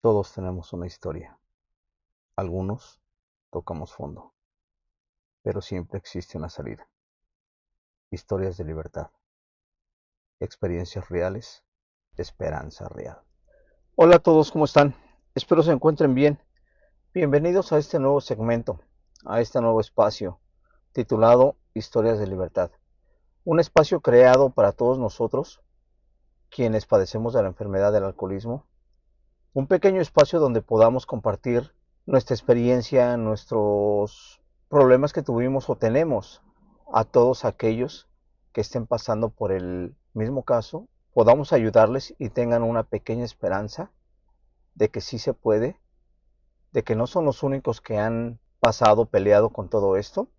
Todos tenemos una historia. Algunos tocamos fondo, pero siempre existe una salida. Historias de libertad, experiencias reales, esperanza real. Hola a todos, ¿cómo están? Espero se encuentren bien. Bienvenidos a este nuevo segmento, a este nuevo espacio, titulado Historias de Libertad. Un espacio creado para todos nosotros, quienes padecemos de la enfermedad del alcoholismo. Un pequeño espacio donde podamos compartir nuestra experiencia, nuestros problemas que tuvimos o tenemos, a todos aquellos que estén pasando por el mismo caso, podamos ayudarles y tengan una pequeña esperanza de que sí se puede, de que no son los únicos que han pasado, peleado con todo esto,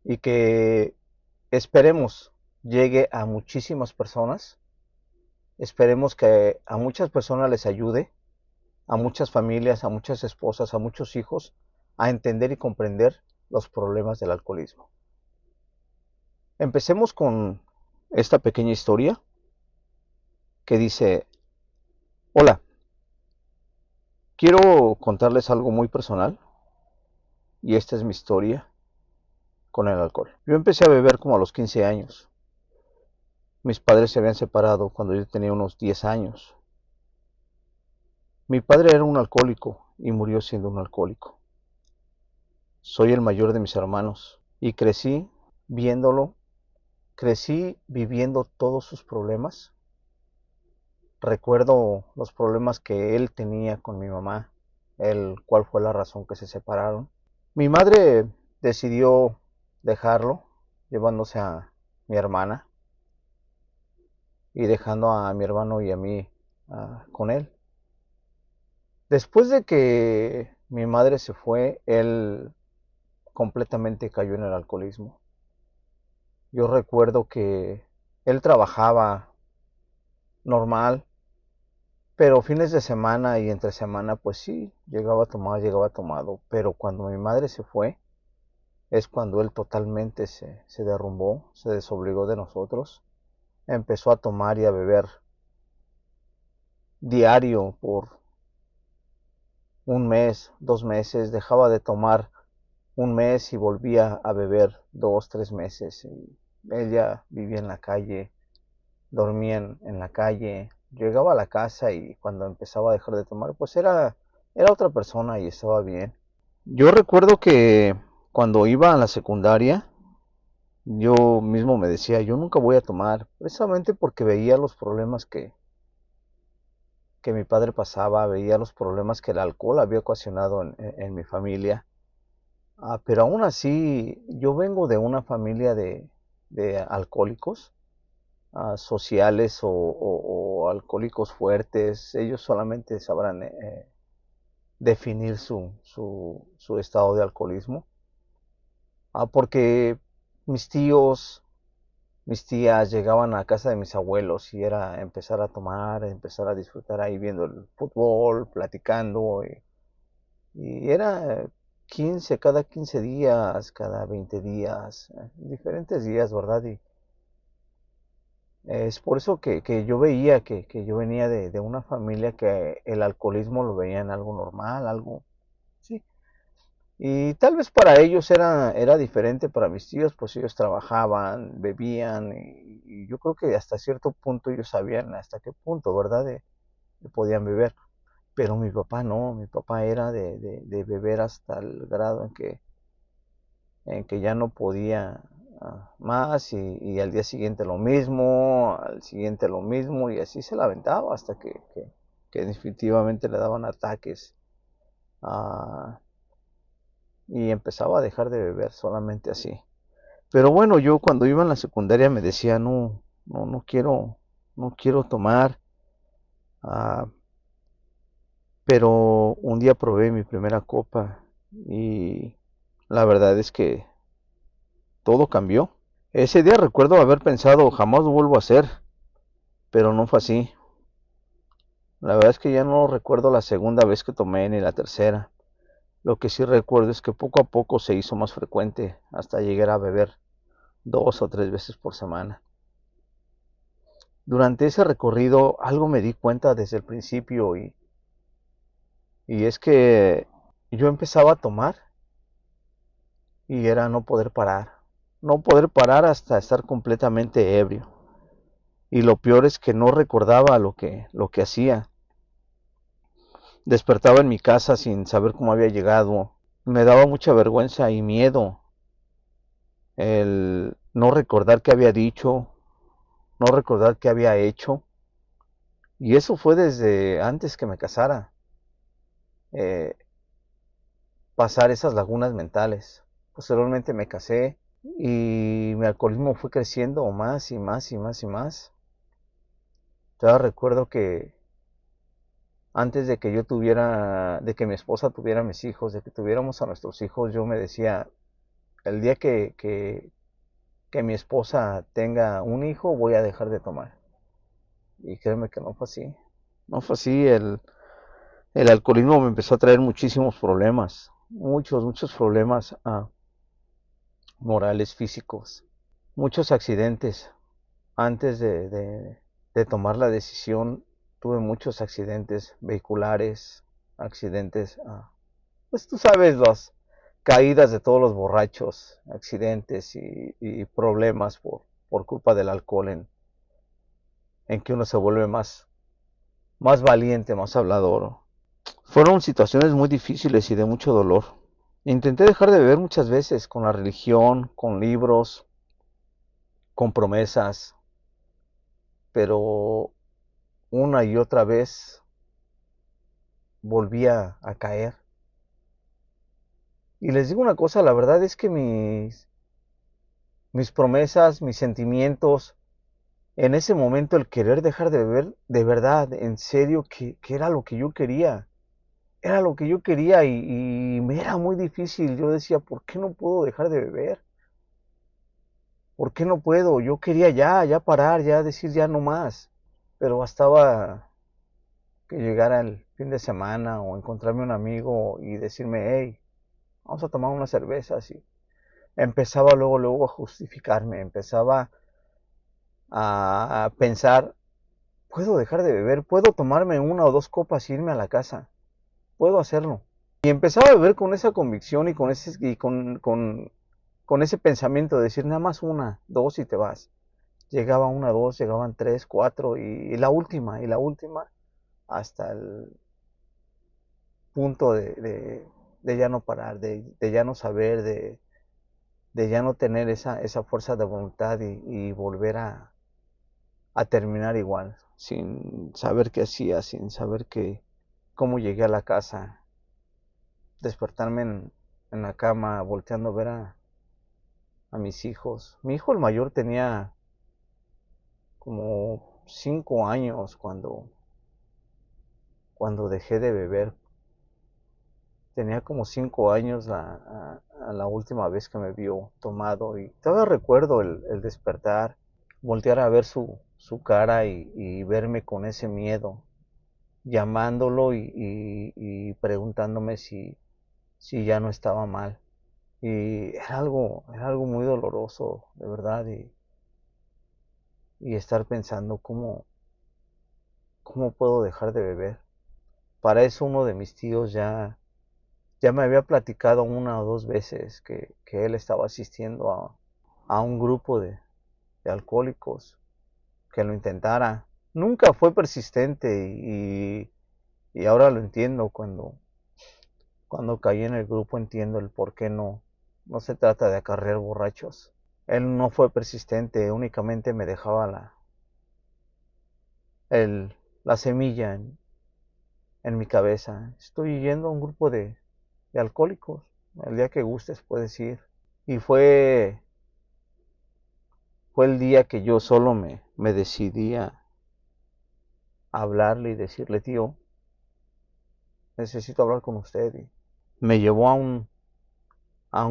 y que esperemos llegue a muchísimas personas, esperemos que a muchas personas les ayude, a muchas familias, a muchas esposas, a muchos hijos, a entender y comprender los problemas del alcoholismo. Empecemos con esta pequeña historia que dice: hola, quiero contarles algo muy personal y esta es mi historia con el alcohol. Yo empecé a beber como a los 15 años. Mis padres se habían separado cuando yo tenía unos 10 años. Mi padre era un alcohólico y murió siendo un alcohólico. Soy el mayor de mis hermanos y crecí viéndolo. Crecí viviendo todos sus problemas. Recuerdo los problemas que él tenía con mi mamá, cuál fue la razón que se separaron. Mi madre decidió dejarlo, llevándose a mi hermana y dejando a mi hermano y a mí con él. Después de que mi madre se fue, él completamente cayó en el alcoholismo. Yo recuerdo que él trabajaba normal, pero fines de semana y entre semana, pues sí, llegaba tomado. Pero cuando mi madre se fue, es cuando él totalmente se derrumbó, se desobligó de nosotros. Empezó a tomar y a beber diario por un mes, 2 meses. Dejaba de tomar un mes y volvía a beber 2, 3 meses. Y él ya vivía en la calle, dormía en la calle. Llegaba a la casa y cuando empezaba a dejar de tomar, pues era otra persona y estaba bien. Yo recuerdo que cuando iba a la secundaria, yo mismo me decía, yo nunca voy a tomar, precisamente porque veía los problemas que mi padre pasaba, veía los problemas que el alcohol había ocasionado en mi familia. Pero aún así, yo vengo de una familia de alcohólicos, sociales o alcohólicos fuertes. Ellos solamente sabrán definir su estado de alcoholismo. Porque mis tíos, mis tías llegaban a casa de mis abuelos y era empezar a tomar, empezar a disfrutar ahí viendo el fútbol, platicando. Y era 15, cada 15 días, cada 20 días, diferentes días, ¿verdad? Y es por eso que yo veía que yo venía de una familia que el alcoholismo lo veían algo normal, algo, sí. Y tal vez para ellos era diferente, para mis tíos, pues ellos trabajaban, bebían, y yo creo que hasta cierto punto ellos sabían hasta qué punto, ¿verdad? De podían beber. Pero mi papá no, mi papá era de beber hasta el grado en que ya no podía más y al día siguiente lo mismo, al siguiente lo mismo y así se la aventaba hasta que definitivamente le daban ataques. ah, y empezaba a dejar de beber solamente así. Pero bueno, yo cuando iba en la secundaria me decía, no, no, no quiero tomar. ah, pero un día probé mi primera copa y la verdad es que todo cambió. Ese día recuerdo haber pensado, jamás lo vuelvo a hacer, pero no fue así. La verdad es que ya no recuerdo la segunda vez que tomé ni la tercera. Lo que sí recuerdo es que poco a poco se hizo más frecuente hasta llegar a beber 2 o 3 veces por semana. Durante ese recorrido algo me di cuenta desde el principio Y es que yo empezaba a tomar y era no poder parar. No poder parar hasta estar completamente ebrio. Y lo peor es que no recordaba lo que hacía. Despertaba en mi casa sin saber cómo había llegado. Me daba mucha vergüenza y miedo el no recordar qué había dicho, no recordar qué había hecho. Y eso fue desde antes que me casara. eh, Pasar esas lagunas mentales. Posteriormente me casé y mi alcoholismo fue creciendo más y más y más y más. Todavía recuerdo que antes de que yo tuviera, de que mi esposa tuviera mis hijos, de que tuviéramos a nuestros hijos, yo me decía, el día que mi esposa tenga un hijo, voy a dejar de tomar. Y créeme que no fue así. No fue así. El alcoholismo me empezó a traer muchísimos problemas. Muchos problemas morales, físicos. Muchos accidentes. Antes de tomar la decisión, tuve muchos accidentes vehiculares, accidentes, pues tú sabes, las caídas de todos los borrachos, accidentes y problemas por culpa del alcohol en que uno se vuelve más valiente, más hablador. Fueron situaciones muy difíciles y de mucho dolor. Intenté dejar de beber muchas veces con la religión, con libros, con promesas, pero una y otra vez volvía a caer. Y les digo una cosa, la verdad es que mis promesas, mis sentimientos, en ese momento el querer dejar de beber, de verdad, en serio, que era lo que yo quería. Era lo que yo quería y me era muy difícil. Yo decía, ¿por qué no puedo dejar de beber? ¿Por qué no puedo? Yo quería ya parar, ya decir ya no más. Pero bastaba que llegara el fin de semana o encontrarme un amigo y decirme, hey, vamos a tomar unas cervezas. Y empezaba luego a justificarme, empezaba a pensar, puedo dejar de beber, puedo tomarme una o dos copas y irme a la casa, puedo hacerlo. Y empezaba a beber con esa convicción y con ese pensamiento de decir nada más una, dos y te vas. Llegaba una, dos, llegaban tres, cuatro y la última, hasta el punto de ya no parar, de ya no saber, de ya no tener esa fuerza de voluntad y volver a terminar igual, sin saber qué hacía, sin saber cómo llegué a la casa, despertarme en la cama, volteando a ver a mis hijos. Mi hijo el mayor tenía como 5 años cuando dejé de beber. Tenía como 5 años a la última vez que me vio tomado y todavía recuerdo el despertar, voltear a ver su cara y verme con ese miedo, llamándolo y preguntándome si ya no estaba mal. Y era algo muy doloroso, de verdad, y estar pensando cómo puedo dejar de beber. Para eso uno de mis tíos ya me había platicado una o dos veces que él estaba asistiendo a un grupo de alcohólicos, que lo intentara. Nunca fue persistente y ahora lo entiendo cuando caí en el grupo entiendo el por qué no se trata de acarrear borrachos. Él no fue persistente, únicamente me dejaba el, la semilla en mi cabeza. Estoy yendo a un grupo de alcohólicos. El día que gustes puedes ir. Y fue el día que yo solo me decidí a hablarle y decirle, tío, necesito hablar con usted. Y me llevó a un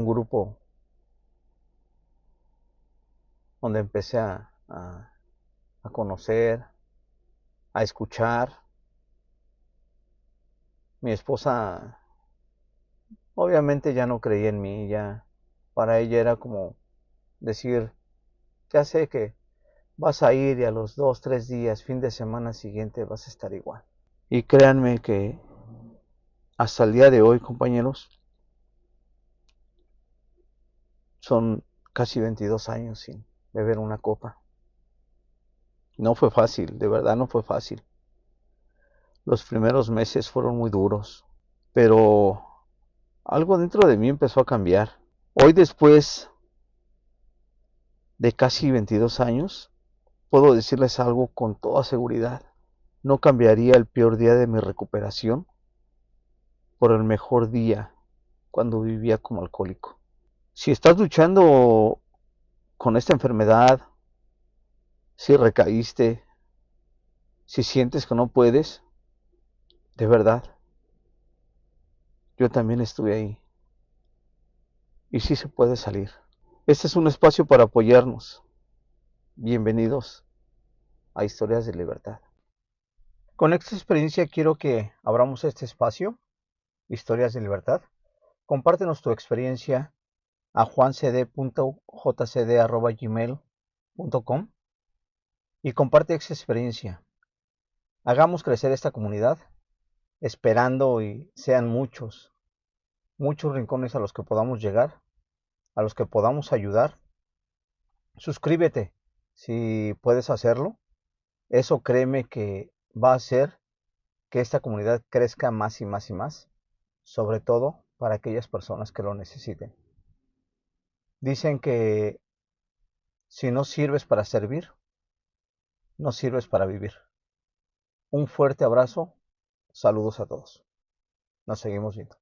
grupo donde empecé a conocer, a escuchar. Mi esposa obviamente ya no creía en mí, ya para ella era como decir, ya sé que vas a ir y a los 2, 3 días, fin de semana siguiente vas a estar igual. Y créanme Hasta el día de hoy, compañeros, son casi 22 años sin beber una copa. No fue fácil, de verdad no fue fácil. Los primeros meses fueron muy duros, pero algo dentro de mí empezó a cambiar. Hoy, después de casi 22 años, puedo decirles algo con toda seguridad. No cambiaría el peor día de mi recuperación por el mejor día cuando vivía como alcohólico. Si estás luchando con esta enfermedad, si recaíste, si sientes que no puedes, de verdad, yo también estuve ahí. Y sí se puede salir. Este es un espacio para apoyarnos. Bienvenidos a Historias de Libertad. Con esta experiencia quiero que abramos este espacio, Historias de Libertad. Compártenos tu experiencia a juancd.jcd@gmail.com y comparte esa experiencia. Hagamos crecer esta comunidad, esperando y sean muchos rincones a los que podamos llegar, a los que podamos ayudar. Suscríbete si puedes hacerlo. Eso créeme que va a hacer que esta comunidad crezca más y más y más, sobre todo para aquellas personas que lo necesiten. Dicen que si no sirves para servir, no sirves para vivir. Un fuerte abrazo, saludos a todos. Nos seguimos viendo.